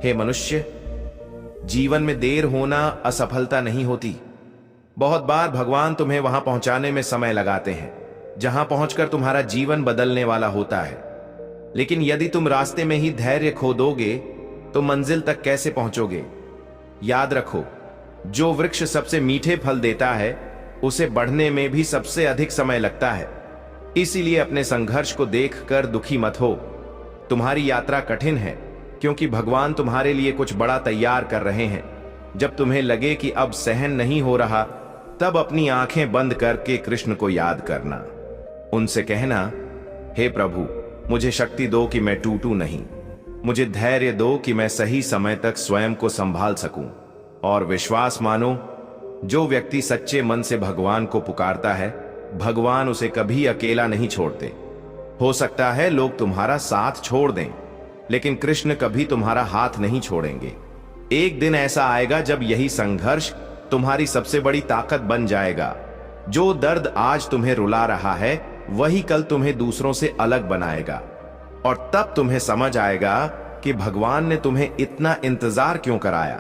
हे मनुष्य, जीवन में देर होना असफलता नहीं होती। बहुत बार भगवान तुम्हें वहां पहुंचाने में समय लगाते हैं जहां पहुंचकर तुम्हारा जीवन बदलने वाला होता है। लेकिन यदि तुम रास्ते में ही धैर्य खो दोगे तो मंजिल तक कैसे पहुंचोगे? याद रखो, जो वृक्ष सबसे मीठे फल देता है उसे बढ़ने में भी सबसे अधिक समय लगता है। इसीलिए अपने संघर्ष को देखकर दुखी मत हो। तुम्हारी यात्रा कठिन है क्योंकि भगवान तुम्हारे लिए कुछ बड़ा तैयार कर रहे हैं। जब तुम्हें लगे कि अब सहन नहीं हो रहा, तब अपनी आंखें बंद करके कृष्ण को याद करना। उनसे कहना, हे प्रभु, मुझे शक्ति दो कि मैं टूटूं नहीं। मुझे धैर्य दो कि मैं सही समय तक स्वयं को संभाल सकूं। और विश्वास मानो, जो व्यक्ति सच्चे मन से भगवान को पुकारता है, भगवान उसे कभी अकेला नहीं छोड़ते। हो सकता है लोग तुम्हारा साथ छोड़ दें, लेकिन कृष्ण कभी तुम्हारा हाथ नहीं छोड़ेंगे। एक दिन ऐसा आएगा जब यही संघर्ष तुम्हारी सबसे बड़ी ताकत बन जाएगा। जो दर्द आज तुम्हें रुला रहा है, वही कल तुम्हें दूसरों से अलग बनाएगा। और तब तुम्हें समझ आएगा कि भगवान ने तुम्हें इतना इंतजार क्यों कराया।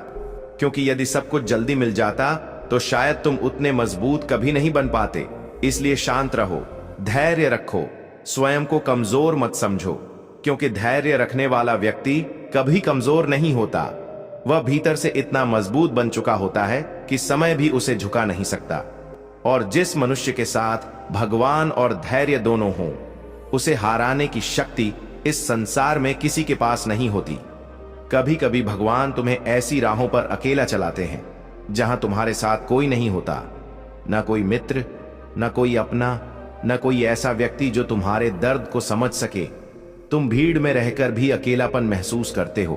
क्योंकि यदि सब कुछ जल्दी मिल जाता तो शायद तुम उतने मजबूत कभी नहीं बन पाते। इसलिए शांत रहो, धैर्य रखो, स्वयं को कमजोर मत समझो। क्योंकि धैर्य रखने वाला व्यक्ति कभी कमजोर नहीं होता। वह भीतर से इतना मजबूत बन चुका होता है कि समय भी उसे झुका नहीं सकता। और जिस मनुष्य के साथ भगवान और धैर्य दोनों हों, उसे हराने की शक्ति इस संसार में किसी के पास नहीं होती। कभी कभी भगवान तुम्हें ऐसी राहों पर अकेला चलाते हैं जहां तुम्हारे साथ कोई नहीं होता, न कोई मित्र, न कोई अपना, न कोई ऐसा व्यक्ति जो तुम्हारे दर्द को समझ सके। तुम भीड़ में रहकर भी अकेलापन महसूस करते हो।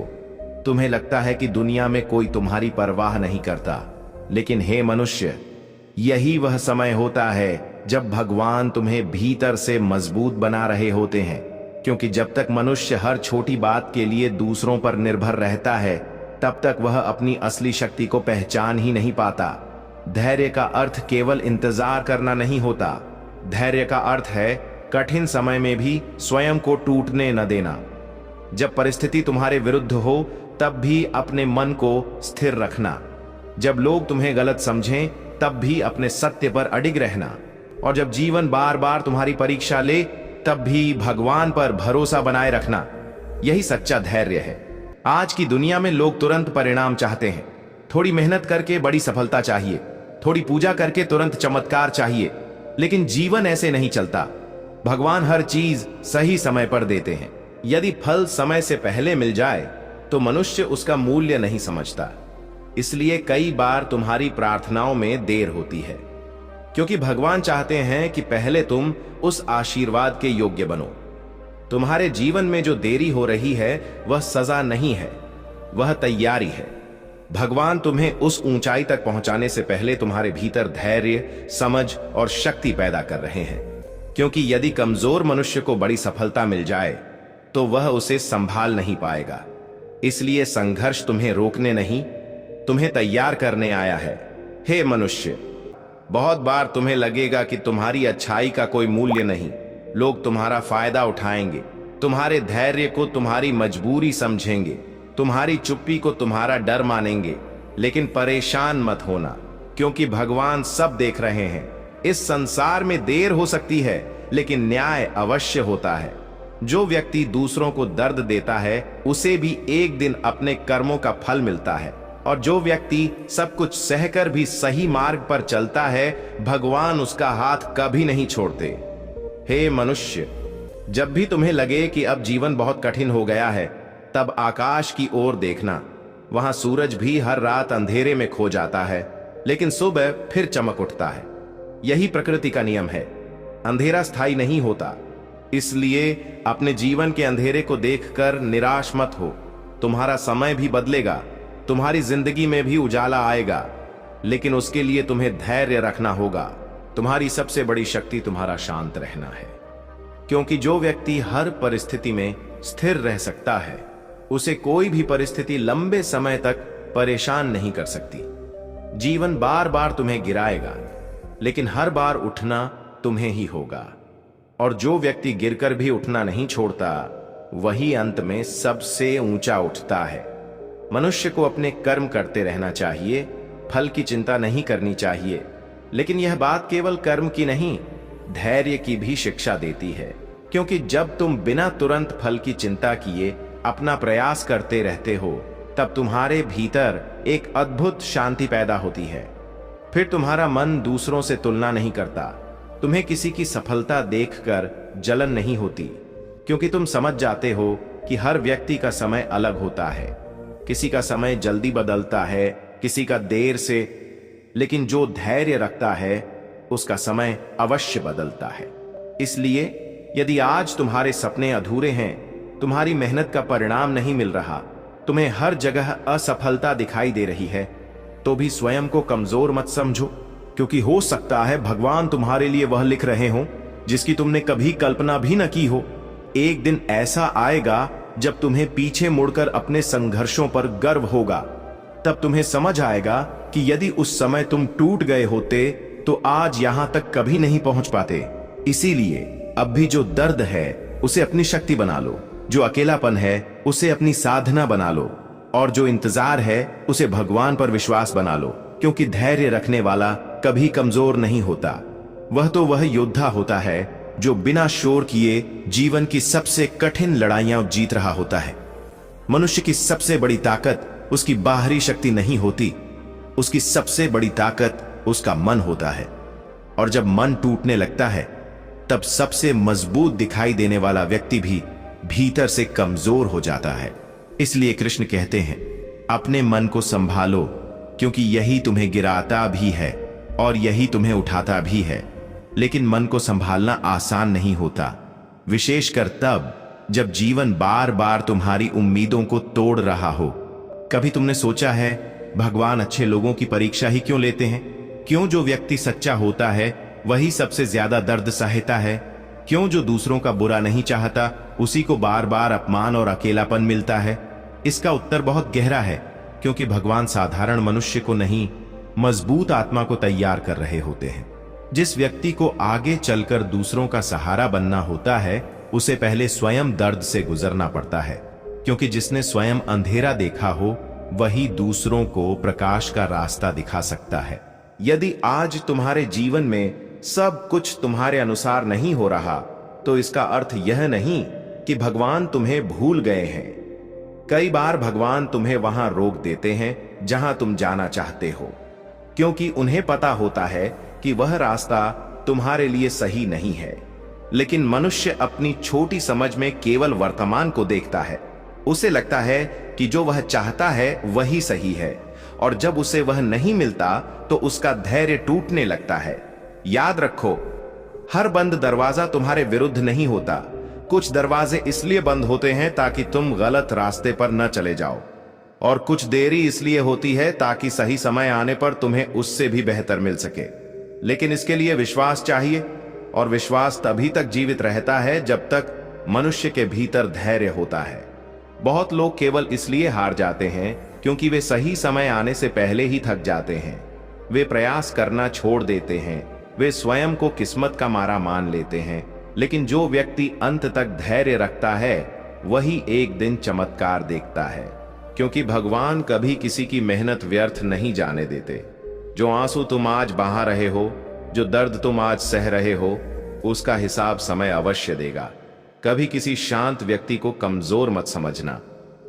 तुम्हें लगता है कि दुनिया में कोई तुम्हारी परवाह नहीं करता। लेकिन हे मनुष्य, यही वह समय होता है जब भगवान तुम्हें भीतर से मजबूत बना रहे होते हैं। क्योंकि जब तक मनुष्य हर छोटी बात के लिए दूसरों पर निर्भर रहता है, तब तक वह अपनी असली शक्ति को पहचान ही नहीं पाता। धैर्य का अर्थ केवल इंतजार करना नहीं होता। धैर्य का अर्थ है कठिन समय में भी स्वयं को टूटने न देना। जब परिस्थिति तुम्हारे विरुद्ध हो, तब भी अपने मन को स्थिर रखना। जब लोग तुम्हें गलत समझें, तब भी अपने सत्य पर अडिग रहना। और जब जीवन बार बार तुम्हारी परीक्षा ले, तब भी भगवान पर भरोसा बनाए रखना। यही सच्चा धैर्य है। आज की दुनिया में लोग तुरंत परिणाम चाहते हैं। थोड़ी मेहनत करके बड़ी सफलता चाहिए, थोड़ी पूजा करके तुरंत चमत्कार चाहिए। लेकिन जीवन ऐसे नहीं चलता। भगवान हर चीज सही समय पर देते हैं। यदि फल समय से पहले मिल जाए तो मनुष्य उसका मूल्य नहीं समझता। इसलिए कई बार तुम्हारी प्रार्थनाओं में देर होती है, क्योंकि भगवान चाहते हैं कि पहले तुम उस आशीर्वाद के योग्य बनो। तुम्हारे जीवन में जो देरी हो रही है वह सजा नहीं है, वह तैयारी है। भगवान तुम्हें उस ऊंचाई तक पहुंचाने से पहले तुम्हारे भीतर धैर्य, समझ और शक्ति पैदा कर रहे हैं। क्योंकि यदि कमजोर मनुष्य को बड़ी सफलता मिल जाए तो वह उसे संभाल नहीं पाएगा। इसलिए संघर्ष तुम्हें रोकने नहीं, तुम्हें तैयार करने आया है। हे मनुष्य, बहुत बार तुम्हें लगेगा कि तुम्हारी अच्छाई का कोई मूल्य नहीं। लोग तुम्हारा फायदा उठाएंगे, तुम्हारे धैर्य को तुम्हारी मजबूरी समझेंगे, तुम्हारी चुप्पी को तुम्हारा डर मानेंगे। लेकिन परेशान मत होना, क्योंकि भगवान सब देख रहे हैं। इस संसार में देर हो सकती है, लेकिन न्याय अवश्य होता है। जो व्यक्ति दूसरों को दर्द देता है, उसे भी एक दिन अपने कर्मों का फल मिलता है। और जो व्यक्ति सब कुछ सहकर भी सही मार्ग पर चलता है, भगवान उसका हाथ कभी नहीं छोड़ते। हे मनुष्य, जब भी तुम्हें लगे कि अब जीवन बहुत कठिन हो गया है, तब आकाश की ओर देखना। वहां सूरज भी हर रात अंधेरे में खो जाता है, लेकिन सुबह फिर चमक उठता है। यही प्रकृति का नियम है। अंधेरा स्थायी नहीं होता। इसलिए अपने जीवन के अंधेरे को देखकर निराश मत हो। तुम्हारा समय भी बदलेगा, तुम्हारी जिंदगी में भी उजाला आएगा, लेकिन उसके लिए तुम्हें धैर्य रखना होगा। तुम्हारी सबसे बड़ी शक्ति तुम्हारा शांत रहना है। क्योंकि जो व्यक्ति हर परिस्थिति में स्थिर रह सकता है, उसे कोई भी परिस्थिति लंबे समय तक परेशान नहीं कर सकती। जीवन बार बार तुम्हें गिराएगा, लेकिन हर बार उठना तुम्हें ही होगा। और जो व्यक्ति गिरकर भी उठना नहीं छोड़ता, वही अंत में सबसे ऊंचा उठता है। मनुष्य को अपने कर्म करते रहना चाहिए, फल की चिंता नहीं करनी चाहिए। लेकिन यह बात केवल कर्म की नहीं, धैर्य की भी शिक्षा देती है, क्योंकि जब तुम बिना तुरंत फल की चिंता किए अपना प्रयास करते रहते हो, तब तुम्हारे भीतर एक अद्भुत शांति पैदा होती है। फिर तुम्हारा मन दूसरों से तुलना नहीं करता, तुम्हें किसी की सफलता देखकर जलन नहीं होती, क्योंकि तुम समझ जाते हो कि हर व्यक्ति का समय अलग होता है। किसी का समय जल्दी बदलता है, किसी का देर से, लेकिन जो धैर्य रखता है उसका समय अवश्य बदलता है। इसलिए यदि आज तुम्हारे सपने अधूरे हैं, तुम्हारी मेहनत का परिणाम नहीं मिल रहा, तुम्हें हर जगह असफलता दिखाई दे रही है, तो भी स्वयं को कमजोर मत समझो, क्योंकि हो सकता है भगवान तुम्हारे लिए वह लिख रहे हो जिसकी तुमने कभी कल्पना भी न की हो। एक दिन ऐसा आएगा जब तुम्हें पीछे मुड़कर अपने संघर्षों पर गर्व होगा। तब तुम्हें समझ आएगा कि यदि उस समय तुम टूट गए होते तो आज यहां तक कभी नहीं पहुंच पाते। इसीलिए अब भी जो दर्द है उसे अपनी शक्ति बना लो, जो अकेलापन है उसे अपनी साधना बना लो, और जो इंतजार है उसे भगवान पर विश्वास बना लो, क्योंकि धैर्य रखने वाला कभी कमजोर नहीं होता। वह योद्धा होता है जो बिना शोर किए जीवन की सबसे कठिन लड़ाइयां जीत रहा होता है। मनुष्य की सबसे बड़ी ताकत उसकी बाहरी शक्ति नहीं होती, उसकी सबसे बड़ी ताकत उसका मन होता है। और जब मन टूटने लगता है, तब सबसे मजबूत दिखाई देने वाला व्यक्ति भी भीतर से कमजोर हो जाता है। इसलिए कृष्ण कहते हैं, अपने मन को संभालो, क्योंकि यही तुम्हें गिराता भी है और यही तुम्हें उठाता भी है। लेकिन मन को संभालना आसान नहीं होता, विशेषकर तब जब जीवन बार बार तुम्हारी उम्मीदों को तोड़ रहा हो। कभी तुमने सोचा है, भगवान अच्छे लोगों की परीक्षा ही क्यों लेते हैं? क्यों जो व्यक्ति सच्चा होता है वही सबसे ज्यादा दर्द सहता है? क्यों जो दूसरों का बुरा नहीं चाहता उसी को बार बार अपमान और अकेलापन मिलता है? इसका उत्तर बहुत गहरा है, क्योंकि भगवान साधारण मनुष्य को नहीं, मजबूत आत्मा को तैयार कर रहे होते हैं। जिस व्यक्ति को आगे चलकर दूसरों का सहारा बनना होता है, उसे पहले स्वयं दर्द से गुजरना पड़ता है, क्योंकि जिसने स्वयं अंधेरा देखा हो वही दूसरों को प्रकाश का रास्ता दिखा सकता है। यदि आज तुम्हारे जीवन में सब कुछ तुम्हारे अनुसार नहीं हो रहा, तो इसका अर्थ यह नहीं कि भगवान तुम्हें भूल गए हैं। कई बार भगवान तुम्हें वहां रोक देते हैं जहां तुम जाना चाहते हो, क्योंकि उन्हें पता होता है कि वह रास्ता तुम्हारे लिए सही नहीं है। लेकिन मनुष्य अपनी छोटी समझ में केवल वर्तमान को देखता है। उसे लगता है कि जो वह चाहता है वही सही है, और जब उसे वह नहीं मिलता तो उसका धैर्य टूटने लगता है। याद रखो, हर बंद दरवाजा तुम्हारे विरुद्ध नहीं होता। कुछ दरवाजे इसलिए बंद होते हैं ताकि तुम गलत रास्ते पर न चले जाओ, और कुछ देरी इसलिए होती है ताकि सही समय आने पर तुम्हें उससे भी बेहतर मिल सके। लेकिन इसके लिए विश्वास चाहिए, और विश्वास तभी तक जीवित रहता है जब तक मनुष्य के भीतर धैर्य होता है। बहुत लोग केवल इसलिए हार जाते हैं क्योंकि वे सही समय आने से पहले ही थक जाते हैं। वे प्रयास करना छोड़ देते हैं, वे स्वयं को किस्मत का मारा मान लेते हैं। लेकिन जो व्यक्ति अंत तक धैर्य रखता है वही एक दिन चमत्कार देखता है, क्योंकि भगवान कभी किसी की मेहनत व्यर्थ नहीं जाने देते। जो आंसू तुम आज बहा रहे हो, जो दर्द तुम आज सह रहे हो, उसका हिसाब समय अवश्य देगा। कभी किसी शांत व्यक्ति को कमजोर मत समझना,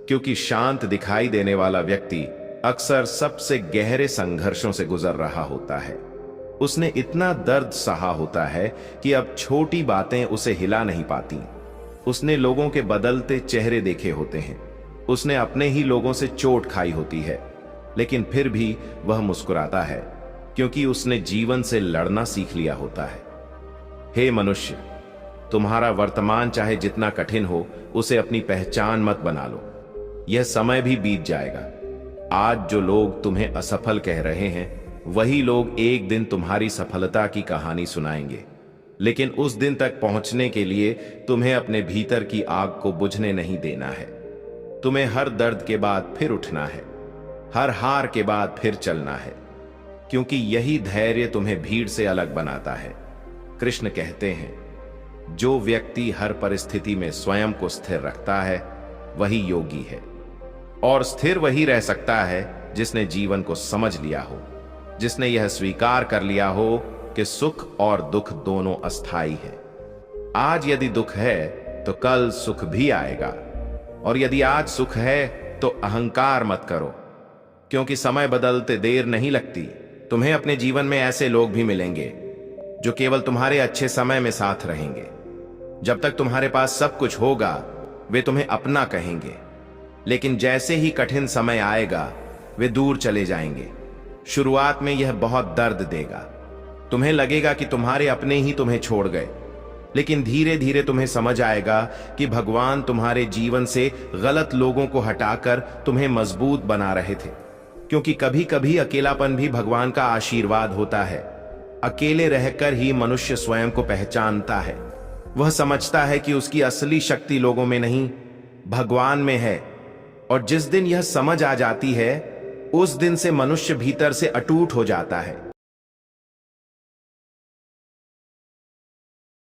क्योंकि शांत दिखाई देने वाला व्यक्ति अक्सर सबसे गहरे संघर्षों से गुजर रहा होता है। उसने इतना दर्द सहा होता है कि अब छोटी बातें उसे हिला नहीं पाती। उसने लोगों के बदलते चेहरे देखे होते हैं, उसने अपने ही लोगों से चोट खाई होती है, लेकिन फिर भी वह मुस्कुराता है, क्योंकि उसने जीवन से लड़ना सीख लिया होता है। हे मनुष्य, तुम्हारा वर्तमान चाहे जितना कठिन हो, उसे अपनी पहचान मत बना लो। यह समय भी बीत जाएगा। आज जो लोग तुम्हें असफल कह रहे हैं, वही लोग एक दिन तुम्हारी सफलता की कहानी सुनाएंगे। लेकिन उस दिन तक पहुंचने के लिए तुम्हें अपने भीतर की आग को बुझने नहीं देना है। तुम्हें हर दर्द के बाद फिर उठना है, हर हार के बाद फिर चलना है, क्योंकि यही धैर्य तुम्हें भीड़ से अलग बनाता है। कृष्ण कहते हैं, जो व्यक्ति हर परिस्थिति में स्वयं को स्थिर रखता है वही योगी है, और स्थिर वही रह सकता है जिसने जीवन को समझ लिया हो, जिसने यह स्वीकार कर लिया हो कि सुख और दुख दोनों अस्थाई है। आज यदि दुख है तो कल सुख भी आएगा, और यदि आज सुख है तो अहंकार मत करो, क्योंकि समय बदलते देर नहीं लगती। तुम्हें अपने जीवन में ऐसे लोग भी मिलेंगे जो केवल तुम्हारे अच्छे समय में साथ रहेंगे। जब तक तुम्हारे पास सब कुछ होगा वे तुम्हें अपना कहेंगे, लेकिन जैसे ही कठिन समय आएगा वे दूर चले जाएंगे। शुरुआत में यह बहुत दर्द देगा, तुम्हें लगेगा कि तुम्हारे अपने ही तुम्हें छोड़ गए, लेकिन धीरे धीरे तुम्हें समझ आएगा कि भगवान तुम्हारे जीवन से गलत लोगों को हटाकर तुम्हें मजबूत बना रहे थे। क्योंकि कभी कभी अकेलापन भी भगवान का आशीर्वाद होता है। अकेले रहकर ही मनुष्य स्वयं को पहचानता है। वह समझता है कि उसकी असली शक्ति लोगों में नहीं, भगवान में है। और जिस दिन यह समझ आ जाती है उस दिन से मनुष्य भीतर से अटूट हो जाता है।